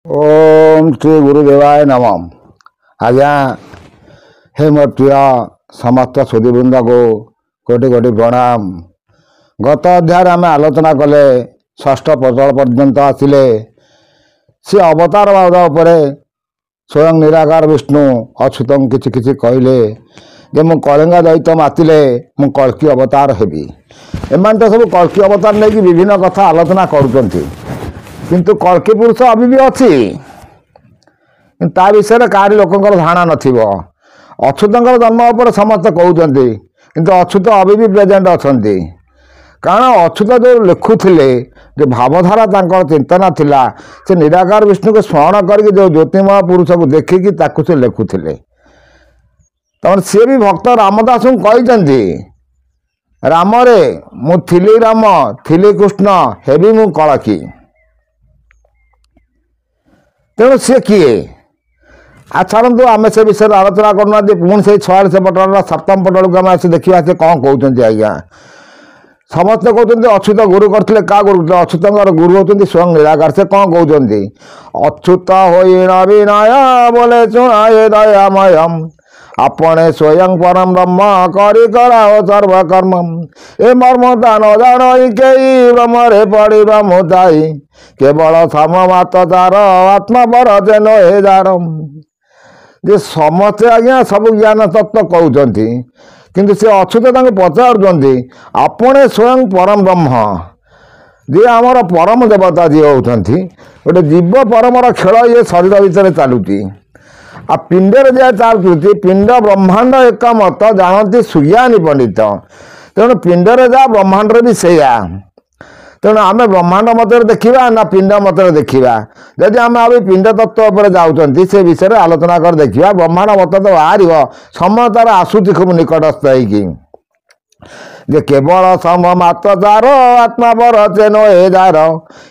ओम श्री गुरुदेवाय नमः। आज्ञा हे मोर प्रिय समस्त सुधीवृंद को कोटि कोटि प्रणाम। गत अध्याय आम आलोचना कले षष्ठ पटल पर्यंत आसिले सी अवतारवाद उपरे स्वयं निराकार विष्णु अच्युत किछि किछि कहले जे मु कलिंगा दैत्य मातिले मु कल्की अवतार हेबी। एमान तो सब कल्की अवतार नहीं विभिन्न कथा आलोचना करुचंती, किंतु कल्की पुरुष अभी भी अच्छी ता विषय कारि लोकंकर धारणा नथिबो। अच्युतंकर जन्म उपर समस्त कहउचंती, किंतु अच्युत अभी भी प्रेजेंट अछंती। कारण अच्युत जो लिखुथिले जो भावधारा तांकर चिंतना थिला से निराकार विष्णु को स्मरण करके जो ज्योतिमय पुरुष को देखिकी ताकु से लिखुथिले। तमन से भी भक्त रामदास को कहिचंती राम रे मु थिली राम थिली कृष्ण हेबी मु कलकी। तेणु सी किए आ छाड़ू आम से विषय आलोचना करना पुणी से 46 पटल सप्तम पटल को आम देखा से कौन कहते। आज्ञा समस्ते कहते अच्युत गुरु करते क्या गुरु अच्युत गुरु होती स्वयं निराकार। से कौन कहते अच्युत हो विनय बोले चुनाए दयामयम अपने स्वयं परम ब्रह्म करी कराओ सर्वकर्म ए मर्म दान दान कई ब्रह्मरे पड़ी ब्रह्मताई केवल सममात तार आत्मा पर जेन हे दारम। जे समस्ते आज्ञा सब ज्ञान तत्व कहते, किंतु से अच्युत पचारुंट अपने स्वयं परम ब्रह्म जी आमर परम देवता जी होती गोटे जीव परमर खेल ये शरीर भितर चलुची। आ पिंडर जहाँ चलती पिंड ब्रह्मांड एक मत जानती सुज्ञानी पंडित। तेणु पिंडर जहाँ ब्रह्मांड भी सैया। तेणु आम ब्रह्मांड मत देखा ना पिंड मत देखा। जदि आम अभी पिंड तत्व पर जाऊँच से विषय आलोचना कर देखा ब्रह्मांड मत तो बाहर समय तार आसूची खूब निकटस्थ होगी जे केवल सममात्र तार आत्मा पर चेन हे दार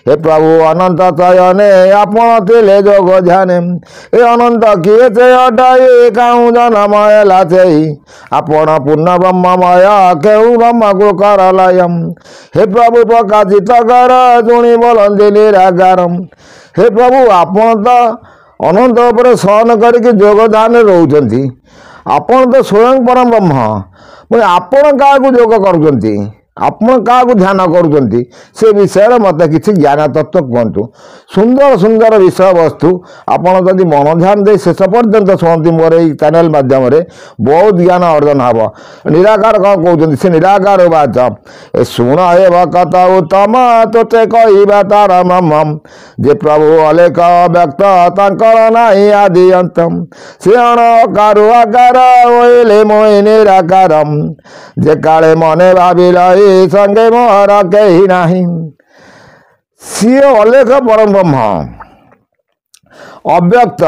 हे प्रभु अनंत चयने आपण थिले जोग ध्यान ए अनंत किए से अटाई काऊ जनमय लाचई आपण पूर्ण ब्रह्ममय केऊ ब्रह्म को करलयम हे प्रभु प्रकाशित कर जुणी बोलंती निराकारम। हे प्रभु आपण तो अनंत पर सहन करके जोग ध्यान रोचंती आपण तो स्वयं परम ब्रह्म मुझे आपण क्या योग करुँच आपण क्या ध्यान करुँच से विषय मत किसी ज्ञान तत्व कहतु। सुंदर सुंदर विषय वस्तु आपड़ जदि मन ध्यान दे शेष पर्यंत शुणती मोर ये चैनल मध्यम बहुत ज्ञान अर्जन हम। निराकार कौन कहते से निराकार बाच ए शुण हे भक्त उत्तम तोते कहवा तार मम जे प्रभु अलेख व्यक्त तांकर नाही आदि अंतम से अणकार आकार ओइले मोहि निराकारम जे काले मने भाविल संगे मोहर कही नाही। सी अलेख परम ब्रह्म अव्यक्त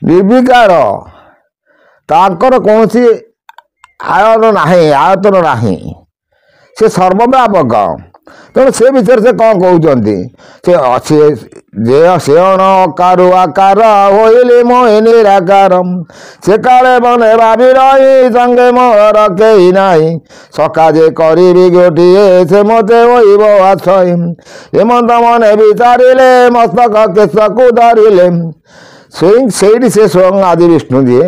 निर्विकार तांकर कौन सी आयतन नाही से सर्वव्यापक। तेणु से विषय से कौन कहते से अणकार आकार होइले मोहि निराकारम से काले मने भावी रही संगे मोहर कही नाही सकाजे करी गोटिए से मते होइब आश्रय हेमंत मने विचारिले मस्तक केशकु धरिले से स्वयं आदि विष्णु जी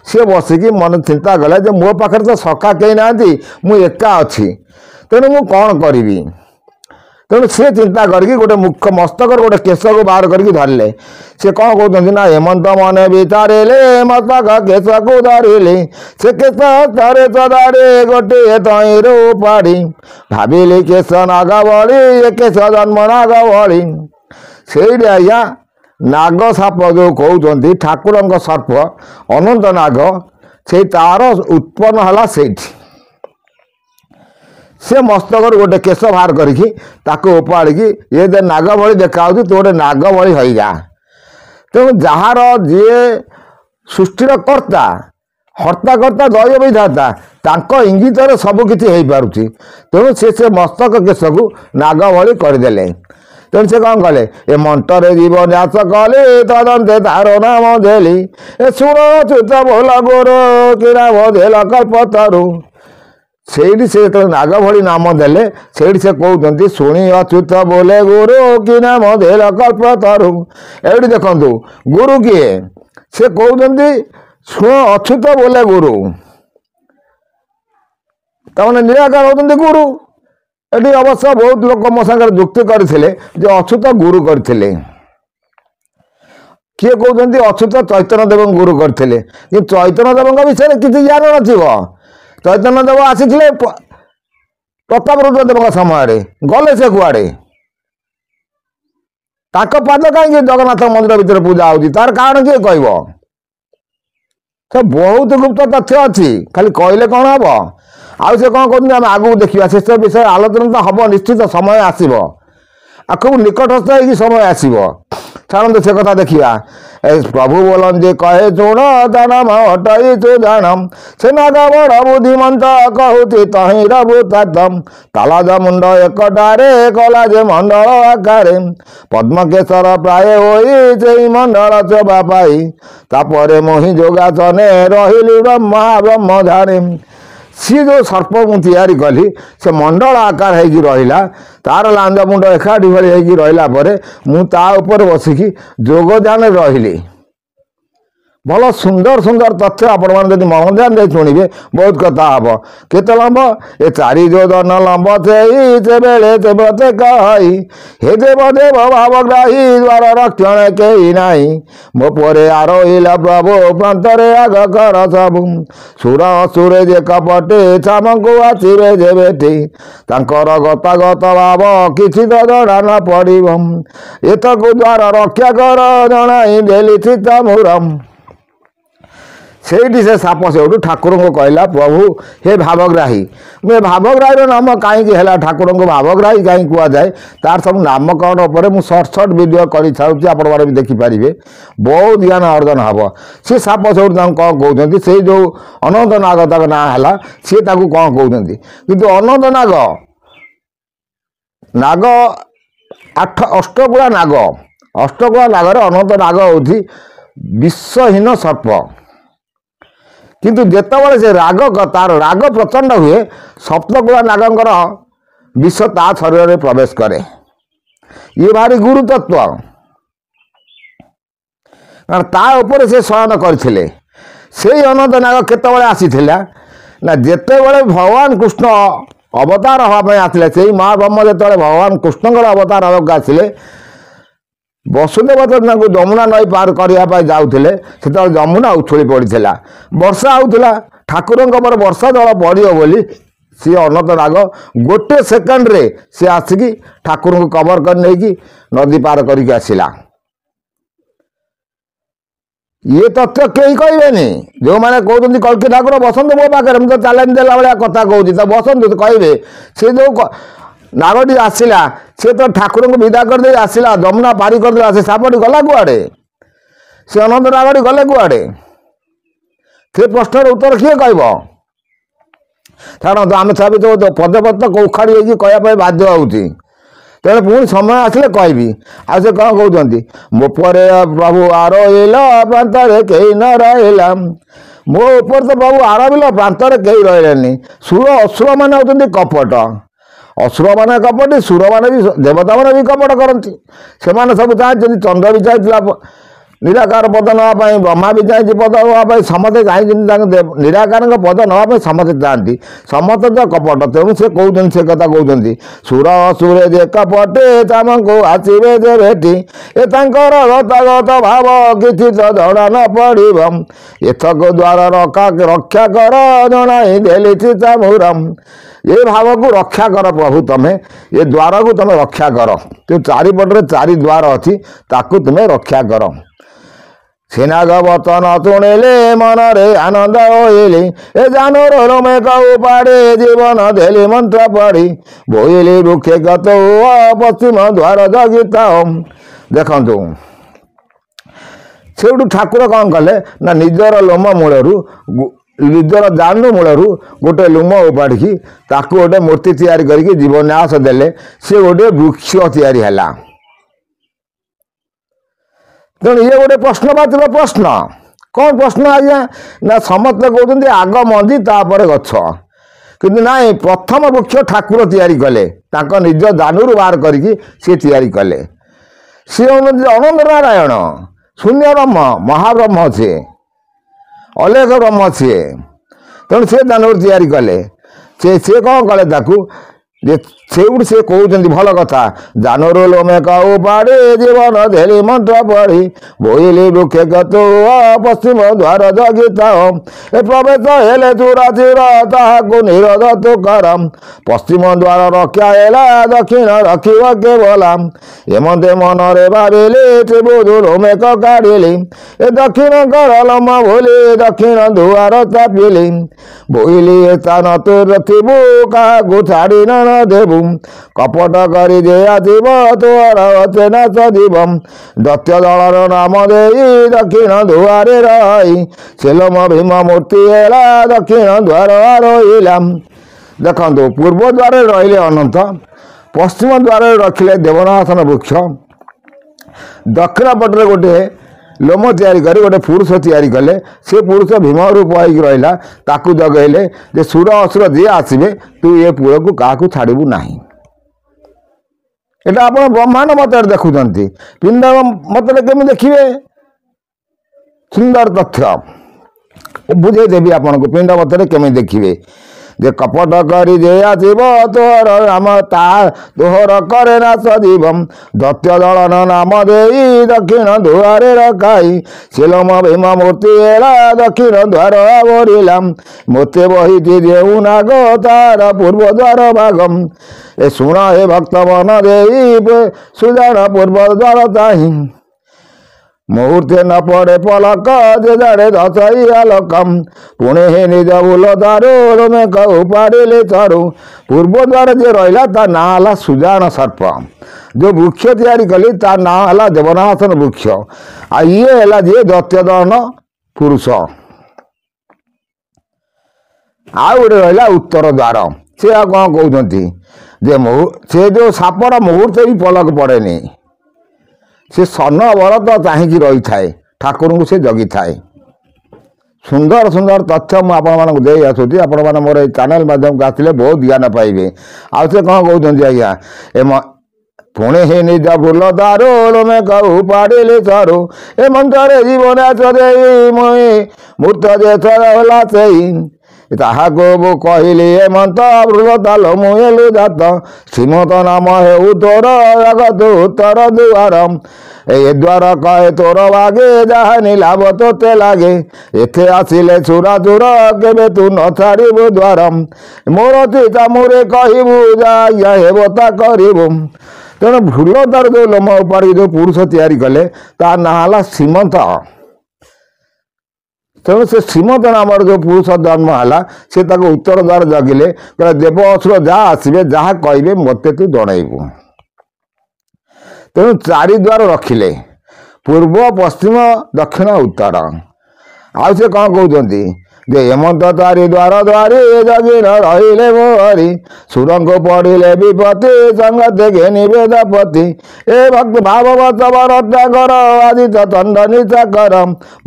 सी बसिकी मन चिंता कले मो पाखे तो सखा कहीं ना मुझे एका अच्छी तेणु मु कौन करी। तेणु सी चिंता करके गोटे मुख मस्तक गोटे केश को बाहर करके धरले से कौन कहते ना हेमंत मने विचारे मस्तक केश को धरिले से केश धरे चरे गोटे तईर पाड़ी भाविली केश नाग भली ये केश जन्म नाग भली से आज्ञा नाग साप जो कहते ठाकुर सर्प अनंत नाग से तार उत्पन्न है से मस्तक गोटे केश बाहर करके उपाड़ी ये नाग भली देखा तो गोटे नाग भली हो जा। तेणु जार जी सृष्टिर कर्ता हर्ता कर्ता दैव विधाता तांको इंगित सबकि हो पारुछि। तेणु से मस्तक केश को नाग भली करदे। तेणु से कौन कले ए मंटरे जीव न्यास कले तदंते तार नाम देली ए शुण च्युत भोल गोर कि नाम देल कल्पतरु ସେଇଠି ସେ ଯେତେବେଳେ ନାଗ ଭଳି ନାମ ଦେଲେ ସେଇଠି ସେ କହୁଛନ୍ତି ଶୁଣି ଅଚ୍ୟୁତ ବୋଲେ ଗୁରୁ କି ନାମ ଦେଲ କଳ୍ପ ତରୁ। ଏଇଠି ଦେଖନ୍ତୁ ଗୁରୁ କିଏ ସେ କହୁଛନ୍ତି ଶୁଣ ଅଚ୍ୟୁତ ବୋଲେ ଗୁରୁ, ତାମାନେ ନିରାକାର ହେଉଛନ୍ତି ଗୁରୁ। ଏଠି ଅବଶ୍ୟ ବହୁତ ଲୋକ ମୋ ସାଙ୍ଗରେ ଯୁକ୍ତି କରିଥିଲେ ଯେ ଅଚ୍ୟୁତ ଗୁରୁ କରିଥିଲେ। କିଏ କହୁଛନ୍ତି ଅଚ୍ୟୁତ ଚୈତନ୍ୟ ଦେବଙ୍କୁ ଗୁରୁ କରିଥିଲେ, କିନ୍ତୁ ଚୈତନ୍ୟ ଦେବଙ୍କ ବିଷୟରେ କିଛି ଜ୍ଞାନ ନଥିବ। ଚୈତନ୍ୟ ଦେବ ଆସିଥିଲେ ପ୍ରତାପରୁଦ୍ର ଦେବଙ୍କ ସମୟରେ, ଗଲେ ସେ କୁଆଡ଼େ? ତାଙ୍କ ପାଦ କାହିଁକି ଜଗନ୍ନାଥ ମନ୍ଦିର ଭିତରେ ପୂଜା ହେଉଛି, ତାର କାରଣ କିଏ କହିବ? ସେ ବହୁତ ଗୁପ୍ତ ତଥ୍ୟ ଅଛି, ଖାଲି କହିଲେ କ'ଣ ହବ? ଆଉ ସେ କ'ଣ କହୁଛନ୍ତି ଆମେ ଆଗକୁ ଦେଖିବା, ସେସବୁ ବିଷୟରେ ଆଲୋଚନା ତ ହବ, ନିଶ୍ଚିତ ସମୟ ଆସିବ, ଆଗକୁ ନିକଟସ୍ଥ ହେଇକି ସମୟ ଆସିବ। ଛାଡ଼ନ୍ତୁ ସେ କଥା ଦେଖିବା। ପ୍ରଭୁ ବୋଲନ୍ତି କହେ ଶୁଣ ତା ନାମ ହଟାଇ ତୁ ଜାଣ, ସେ ନାଗ ବଡ଼ ବୁଦ୍ଧିମନ୍ତ କହୁଛି ତହିଁ ରବୁ ତାତମ, ତାଳଜ ମୁଣ୍ଡ ଏକଟାରେ କଲା ଯେ ମଣ୍ଡଳ ଆକାରେ, ପଦ୍ମକେଶର ପ୍ରାୟ ହୋଇ ସେଇ ମଣ୍ଡଳ ଚୋବା ପାଇ, ତାପରେ ମୋହି ଯୋଗାସନେ ରହିଲି ବ୍ରହ୍ମା ବ୍ରହ୍ମ ଧାରେ। ସିଏ ଯେଉଁ ସର୍ପ ମୁଁ ତିଆରି କଲି ସେ ମଣ୍ଡଳ ଆକାର ହେଇକି ରହିଲା, ତାର ଲାଞ୍ଜ ମୁଣ୍ଡ ଏକାଠି ଭଳି ହେଇକି ରହିଲା ପରେ ମୁଁ ତା ଉପରେ ବସିକି ଯୋଗଦାନରେ ରହିଲି। ଭଲ ସୁନ୍ଦର ସୁନ୍ଦର ତଥ୍ୟ ଆପଣମାନେ ଯଦି ମନ ଧ୍ୟାନ ଦେଇ ଶୁଣିବେ ବହୁତ କଥା ହବ। କେତେ ଲମ୍ବ? ଏ ଚାରି ଯୋଜନ ଲମ୍ବ ସେଇ ସେବେଳେ ସେବତେ କହି, ହେ ଦେବ ଦେବ ଭାବଗ୍ରାହୀ ଦ୍ୱାର ରକ୍ଷଣ କେହି ନାହିଁ, ମୋ ପରେ ଆରୋହିଲା ପ୍ରଭୁ ପ୍ରାନ୍ତରେ ଆଗ କର ସବୁ, ସୁର ଅସୁରେ ଯେ କପଟେ ଛାମଙ୍କୁ ଆସିବେ ଯେ ବେଠି, ତାଙ୍କର ଗତାଗତ ଭାବ କିଛି ତ ଜଣା ନ ପଡ଼ିବ, ଏତକୁ ଦ୍ୱାର ରକ୍ଷା କର ଜଣାଇ ଦେଲି ଚିତ୍ତ ମୁରମ। ସେଇଠି ସେ ସାପ ସେଉଠୁ ଠାକୁରଙ୍କୁ କହିଲା ପ୍ରଭୁ ହେ ଭାବଗ୍ରାହୀ। ଏ ଭାବଗ୍ରାହୀର ନାମ କାହିଁକି ହେଲା, ଠାକୁରଙ୍କୁ ଭାବଗ୍ରାହୀ କାହିଁକି କୁହାଯାଏ, ତାର ସବୁ ନାମକରଣ ଉପରେ ମୁଁ ସର୍ଟ ଭିଡ଼ିଓ କରିଥାଉଛି, ଆପଣମାନେ ବି ଦେଖିପାରିବେ, ବହୁତ ଜ୍ଞାନ ଅର୍ଜନ ହେବ। ସେ ସାପ ସେଉଠୁ ତାଙ୍କୁ କ'ଣ କହୁଛନ୍ତି, ସେଇ ଯେଉଁ ଅନନ୍ତ ନାଗ ତାଙ୍କ ନାଁ ହେଲା, ସିଏ ତାକୁ କ'ଣ କହୁଛନ୍ତି। କିନ୍ତୁ ଅନନ୍ତ ନାଗ ନାଗ ଅଷ୍ଟଗୁଳା ନାଗ, ଅଷ୍ଟଗୁଳା ନାଗରେ ଅନନ୍ତ ନାଗ ହେଉଛି ବିଷହୀନ ସର୍ପ। କିନ୍ତୁ ଯେତେବେଳେ ସେ ତାର ରାଗ ପ୍ରଚଣ୍ଡ ହୁଏ, ସପ୍ତଗୁଳା ନାଗଙ୍କର ବିଷ ତା ଶରୀରରେ ପ୍ରବେଶ କରେ। ଇଏ ଭାରି ଗୁରୁ ତତ୍ତ୍ୱ, କାରଣ ତା ଉପରେ ସେ ଶୟନ କରିଥିଲେ। ସେଇ ଅନନ୍ତ ନାଗ କେତେବେଳେ ଆସିଥିଲା ନା ଯେତେବେଳେ ଭଗବାନ କୃଷ୍ଣ ଅବତାର ହେବା ପାଇଁ ଆସିଲେ, ସେଇ ମହାବ୍ରହ୍ମ ଯେତେବେଳେ ଭଗବାନ କୃଷ୍ଣଙ୍କର ଅବତାର ହେବାକୁ ଆସିଲେ, ବସୁଦେବ ତାଙ୍କୁ ଯମୁନା ନଈ ପାର କରିବା ପାଇଁ ଯାଉଥିଲେ, ସେତେବେଳେ ଯମୁନା ଉଛୁଳି ପଡ଼ିଥିଲା, ବର୍ଷା ହେଉଥିଲା, ଠାକୁରଙ୍କ ଉପରେ ବର୍ଷା ଜଳ ପଡ଼ିବ ବୋଲି ସିଏ ଅନନ୍ତ ନାଗ ଗୋଟେ ସେକେଣ୍ଡରେ ସେ ଆସିକି ଠାକୁରଙ୍କୁ କଭର କରି ନେଇକି ନଦୀ ପାର କରିକି ଆସିଲା। ଇଏ ତଥ୍ୟ କେହି କହିବେନି। ଯେଉଁମାନେ କହୁଛନ୍ତି କଳ୍କି ଠାକୁର ବସନ୍ତୁ ମୋ ପାଖରେ, ମୁଁ ତ ଚ୍ୟାଲେଞ୍ଜ ଦେଲା ଭଳିଆ କଥା କହୁଛି, ତ ବସନ୍ତୁ କହିବେ। ସେ ଯେଉଁ ନାଗଟି ଆସିଲା ସେ ତ ଠାକୁରଙ୍କୁ ବିଦା କରିଦେଇ ଆସିଲା, ଯମୁନା ପାରି କରିଦେଲା, ସେ ସାପଟି ଗଲା କୁଆଡ଼େ? ସେ ଅନନ୍ତ ନାଗଟି ଗଲେ କୁଆଡ଼େ? ସେ ପ୍ରଶ୍ନର ଉତ୍ତର କିଏ କହିବ? ଛାଡ଼ନ୍ତୁ, ଆମେ ତା ଭିତରେ ପଦେ ପଦ ଉଖାଡ଼ି ହେଇକି କହିବା ପାଇଁ ବାଧ୍ୟ ହେଉଛି, ତେଣୁ ପୁଣି ସମୟ ଆସିଲେ କହିବି। ଆଉ ସେ କ'ଣ କହୁଛନ୍ତି, ମୋ ପରେ ପ୍ରଭୁ ଆରୋହିଲ ପ୍ରାନ୍ତରେ କେହି ନ ରହିଲା, ମୋ ଉପରେ ତ ପ୍ରଭୁ ଆରୋହିଲ ପ୍ରାନ୍ତରେ କେହି ରହିଲେନି। ସୁର ଅସୁରମାନେ ହେଉଛନ୍ତି କପଟ, ଅସୁରମାନେ କପଟି, ସୁରମାନେ ବି ଦେବତାମାନେ ବି କପଟ କରନ୍ତି। ସେମାନେ ସବୁ ଚାହିଁଛନ୍ତି, ଚନ୍ଦ୍ର ବି ଚାହିଁଥିଲା ନିରାକାର ପଦ ନେବା ପାଇଁ, ବ୍ରହ୍ମା ବି ଚାହିଁଛି ପଦ ନେବା ପାଇଁ, ସମସ୍ତେ ଚାହିଁଛନ୍ତି ତାଙ୍କ ନିରାକାରଙ୍କ ପଦ ନେବା ପାଇଁ, ସମସ୍ତେ ଚାହାନ୍ତି, ସମସ୍ତେ ତ କପଟ। ତେଣୁ ସେ କହୁଛନ୍ତି, ସେ କଥା କହୁଛନ୍ତି, ସୁର ଅସୁରେ ଯେ କପଟେ ତାମଙ୍କୁ ଆସିବେ ଯେ ଭେଟି, ଏ ତାଙ୍କର ଗତାଗତ ଭାବ କିଛି ତ ଜଣା ନ ପଡ଼ିବ, ଏଥକ ଦ୍ୱାର ରକ୍ଷା କର ଜଣାଇ ଦେଲି ଚିତା ମୁରମ। ଏ ଭାବକୁ ରକ୍ଷା କର ପ୍ରଭୁ, ତମେ ଏ ଦ୍ୱାରକୁ ତମେ ରକ୍ଷା କର, ଯେଉଁ ଚାରିପଟରେ ଚାରି ଦ୍ୱାର ଅଛି ତାକୁ ତୁମେ ରକ୍ଷା କର। ସିନାଗ ବଚନ ଶୁଣିଲେ ମନରେ ଆନନ୍ଦ ହୋଇଲି, ଏ ଜାନୁର ରୋମେ କହୁ ପାଡ଼େ ଜୀବନ ଦେଲି ମନ୍ତ୍ର ପଢ଼ି, ବୋଇଲି ବୃକ୍ଷେ ଗତ ପଶ୍ଚିମ ଦ୍ୱାର ଜଗିତା। ଦେଖନ୍ତୁ ସେଇଠୁ ଠାକୁର କ'ଣ କଲେ ନା ନିଜର ଲୋମ ମୂଳରୁ, ନିଜର ଜାନୁ ମୂଳରୁ ଗୋଟେ ଲୁମ ଉପାଡ଼ିକି ତାକୁ ଗୋଟେ ମୂର୍ତ୍ତି ତିଆରି କରିକି ଜୀବନ୍ୟାସ ଦେଲେ, ସେ ଗୋଟେ ବୃକ୍ଷ ତିଆରି ହେଲା। ତେଣୁ ଇଏ ଗୋଟେ ପ୍ରଶ୍ନବାଚକ ପ୍ରଶ୍ନ। କ'ଣ ପ୍ରଶ୍ନ ଆଜ୍ଞା? ନା ସମସ୍ତେ କହୁଛନ୍ତି ଆଗ ମଞ୍ଜି ତାପରେ ଗଛ, କିନ୍ତୁ ନାଇଁ ପ୍ରଥମ ବୃକ୍ଷ ଠାକୁର ତିଆରି କଲେ ତାଙ୍କ ନିଜ ଦାନୁରୁ ବାହାର କରିକି ସିଏ ତିଆରି କଲେ। ସିଏ ହେଉଛନ୍ତି ଅନନ୍ତ ନାରାୟଣ, ଶୂନ୍ୟ ବ୍ରହ୍ମ, ମହାବ୍ରହ୍ମ ସିଏ, ଅଲେଖ ବ୍ରହ୍ମ ସିଏ। ତେଣୁ ସେ ଦାନୁରୁ ତିଆରି କଲେ। ସିଏ କ'ଣ କଲେ ତାକୁ ଯେ ସେଇଠୁ ସେ କହୁଛନ୍ତି ଭଲ କଥା, ଦାନୁରୁ ଲୋମେ କଉ ପାଡ଼ି ଜୀବନ ଧେରି ମନ୍ତ୍ର ପଢ଼ି ବୋଇଲି ବୃକ୍ଷେ ଗତୁ ପଶ୍ଚିମ ଦ୍ୱାର ଜଗିଥାଅ ଏ ପ୍ରବେଶ ହେଲେ ଚୁରାଚିର ତାହାକୁ ନିରୋଧ ତୁ କର ପଶ୍ଚିମ ଦ୍ୱାର ରକ୍ଷା ହେଲା ଦକ୍ଷିଣ ରଖିବ କେବଲା ଏମନ୍ତେ ମନରେ ଭାବିଲି ତ୍ରିଭୁଜ ଲୋମେକ କାଢ଼ିଲି ଏ ଦକ୍ଷିଣ କର ଲମ୍ବ ଭୁଲି ଦକ୍ଷିଣ ଦୁଆର ଚାପିଲି ବୋଇଲି ଏ ସ୍ଥାନ ତୋର ଥିବୁ କାହାକୁ ଛାଡ଼ି ନ ଦେବୁ କପଟ କରି ଯେ ଆସିବ ତୋର ଅଚେନା ସଜୀବ ଦତ୍ୟ ଦଳର ନାମ ଦେଇ ଦକ୍ଷିଣ ଦୁଆରେ ରହି ସେଲମ ଭୀମ ମୂର୍ତ୍ତି ହେଲା ଦକ୍ଷିଣ ଦ୍ୱାର ରହିଲା। ଦେଖନ୍ତୁ ପୂର୍ବ ଦ୍ୱାରରେ ରହିଲେ ଅନନ୍ତ, ପଶ୍ଚିମ ଦ୍ୱାରରେ ରଖିଲେ ଦେବନାଥନ ବୃକ୍ଷ, ଦକ୍ଷିଣ ପଟରେ ଗୋଟିଏ ଲୋମ ତିଆରି କରି ଗୋଟେ ପୁରୁଷ ତିଆରି କଲେ। ସେ ପୁରୁଷ ଭୀମ ରୂପ ହେଇକି ରହିଲା, ତାକୁ ଜଗେଇଲେ ଯେ ସୁର ଅସୁର ଯିଏ ଆସିବେ ତୁ ଏ ପୁଅକୁ କାହାକୁ ଛାଡ଼ିବୁ ନାହିଁ। এটা ଆପଣ ବ୍ରହ୍ମାଣ୍ଡ ମତରେ ଦେଖୁଛନ୍ତି, ପିଣ୍ଡ ମତରେ କେମିତି ଦେଖିବେ? ସୁନ୍ଦର ତଥ୍ୟ ବୁଝେଇଦେବି ଆପଣଙ୍କୁ। ପିଣ୍ଡ ମତରେ କେମିତି ଦେଖିବେ ଯେ କପଟ କରି ଯେ ଆସିବ ତୋର ନାମ ତା ତୋହର କରେ ନା ସଜୀବ ଦତ୍ୟ ଦଳନ ନାମ ଦେଇ ଦକ୍ଷିଣ ଦୁଆରେ ରଖାଇ ଶିଲମ ଭୀମ ମୂର୍ତ୍ତି ହେଲା ଦକ୍ଷିଣ ଦ୍ୱାର ଆବରିଲା ମୋତେ ବହିଛି ଯେଉଁ ନାଗ ତାର ପୂର୍ବ ଦ୍ୱାର ଭାଗ ଏ ଶୁଣ ହେ ଭକ୍ତ ମନ ଦେଇ ସୁଜାଣ ପୂର୍ବ ଦ୍ୱାର ଚାହିଁ ମୁହୂର୍ତ୍ତେ ନ ପଡ଼େ ପଲକ ଯେ ଜାଣେ ଦଶଇ ଆଲୋକମ୍ ପୁଣି ହିଁ ନିଜ ଭୁଲ ଦାରୁ ଲୋମେ କହୁ ପାରିଲେ ଚାରୁ ପୂର୍ବ ଦ୍ୱାର ଯିଏ ରହିଲା ତା ନାଁ ହେଲା ସୁଜାଣ ସର୍ପ। ଯେଉଁ ବୃକ୍ଷ ତିଆରି କଲି ତା ନାଁ ହେଲା ଦେବନାଥନ ବୃକ୍ଷ। ଆଉ ଇଏ ହେଲା ଯିଏ ଦତ୍ୟଦଳନ ପୁରୁଷ। ଆଉ ଗୋଟେ ରହିଲା ଉତ୍ତର ଦ୍ୱାର। ସେ ଆଉ କ'ଣ କହୁଛନ୍ତି ଯେ ସେ ଯେଉଁ ସାପର ମୁହୂର୍ତ୍ତେ ବି ପଲକ ପଡ଼େନି, ସେ ସନ ବରତ ଚାହିଁକି ରହିଥାଏ, ଠାକୁରଙ୍କୁ ସେ ଜଗିଥାଏ। ସୁନ୍ଦର ସୁନ୍ଦର ତଥ୍ୟ ମୁଁ ଆପଣମାନଙ୍କୁ ଦେଇ ଆସୁଛି। ଆପଣମାନେ ମୋର ଏଇ ଚ୍ୟାନେଲ ମାଧ୍ୟମକୁ ଆସିଲେ ବହୁତ ଜ୍ଞାନ ପାଇବେ। ଆଉ ସେ କ'ଣ କହୁଛନ୍ତି ଆଜ୍ଞା, ପୁଣି ହିଁ ନିଜ ଭୁଲ ଦାରୁ ଲୋମେ କହୁ ପାରିଲେ ଚାରୁ ଏ ମନ୍ତ୍ରରେ ଜୀବନ ଦେଇ ମୁଇଁ ମୂର୍ତ୍ତ ଯେ ହେଲା ସେଇ ତାହାକୁ ମୁଁ କହିଲି ଏ ମନ୍ତ ବୃଲ ତାଲ ମୁଁ ଏଲୁ ଜାତ ଶ୍ରୀମତ ନାମ ହେଉ ତୋର ଜଗତ ଉତ୍ତର ଦୁଆର ଏ ଦ୍ୱାର କହେ ତୋର ବାଗେ ଯାହା ନିଲାଭ ତୋତେ ଲାଗେ ଏତେ ଆସିଲେ ଚୁରା ଚୁର କେବେ ତୁ ନ ଛାଡ଼ିବୁ ଦ୍ୱାର ମୋର ଚିତା ମୁରେ କହିବୁ ଯା ହେବ ତା କରିବୁ। ତେଣୁ ଭୁଲ ତାର ଯେଉଁ ଲୋମ ଉପାଡ଼ି ଯେଉଁ ପୁରୁଷ ତିଆରି କଲେ ତା ନାଁ ହେଲା ଶ୍ରୀମନ୍ତ। ତେଣୁ ସେ ଶ୍ରୀମନ୍ତ ନାମର ଯେଉଁ ପୁରୁଷ ଜନ୍ମ ହେଲା ସେ ତାକୁ ଉତ୍ତର ଦ୍ୱାର ଜଗିଲେ, କହିଲେ ଦେବ ଅସୁର ଯାହା ଆସିବେ ଯାହା କହିବେ ମୋତେ ତୁ ଜଣାଇବୁ। ତେଣୁ ଚାରି ଦ୍ୱାର ରଖିଲେ, ପୂର୍ବ ପଶ୍ଚିମ ଦକ୍ଷିଣ ଉତ୍ତର। ଆଉ ସେ କ'ଣ କହୁଛନ୍ତି ଯେ ଏମନ୍ତ ତାରି ଦ୍ୱାର ଦ୍ୱାରି ଜଗିଣ ରହିଲେ ମୋହରି ସୁରଙ୍କୁ ପଡ଼ିଲେ ବିପତ୍ତି ସଙ୍ଗତେ ଘେନିବେ ଦପତି ଏ ଭକ୍ତ ଭାଗବତ ରକ୍ଷା କର ଆଦିତ ଚଣ୍ଡ ନିଶା କର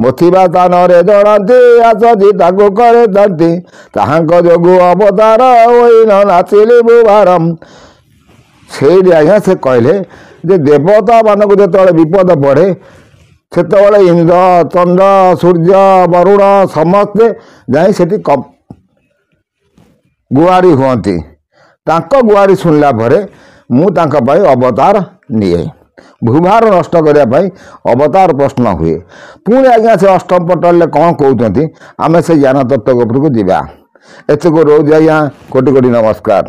ମୋଥିବା ସ୍ଥାନରେ ଜଣାନ୍ତି ଆସନ୍ତି ତାକୁ କରିଥାନ୍ତି ତାହାଙ୍କ ଯୋଗୁଁ ଅବତାର ହୋଇନ ନାଚିଲି ବୁଭାର। ସେଇଠି ଆଜ୍ଞା ସେ କହିଲେ ଯେ ଦେବତାମାନଙ୍କୁ ଯେତେବେଳେ ବିପଦ ପଡ଼େ ସେତେବେଳେ ଇନ୍ଦ୍ର ଚନ୍ଦ୍ର ସୂର୍ଯ୍ୟ ବରୁଣ ସମସ୍ତେ ଯାଇ ସେଠି ଗୁହାରି ହୁଅନ୍ତି। ତାଙ୍କ ଗୁହାରି ଶୁଣିଲା ପରେ ମୁଁ ତାଙ୍କ ପାଇଁ ଅବତାର ନିଏ, ଭୂଭାର ନଷ୍ଟ କରିବା ପାଇଁ ଅବତାର ପ୍ରଶ୍ନ ହୁଏ। ପୁଣି ଆଜ୍ଞା ସେ ଅଷ୍ଟମ ପଟରେ କ'ଣ କହୁଛନ୍ତି ଆମେ ସେ ଜ୍ଞାନ ତତ୍ତ୍ୱ ଉପରକୁ ଯିବା। ଏଥିକୁ ରହୁଛି ଆଜ୍ଞା, କୋଟି କୋଟି ନମସ୍କାର।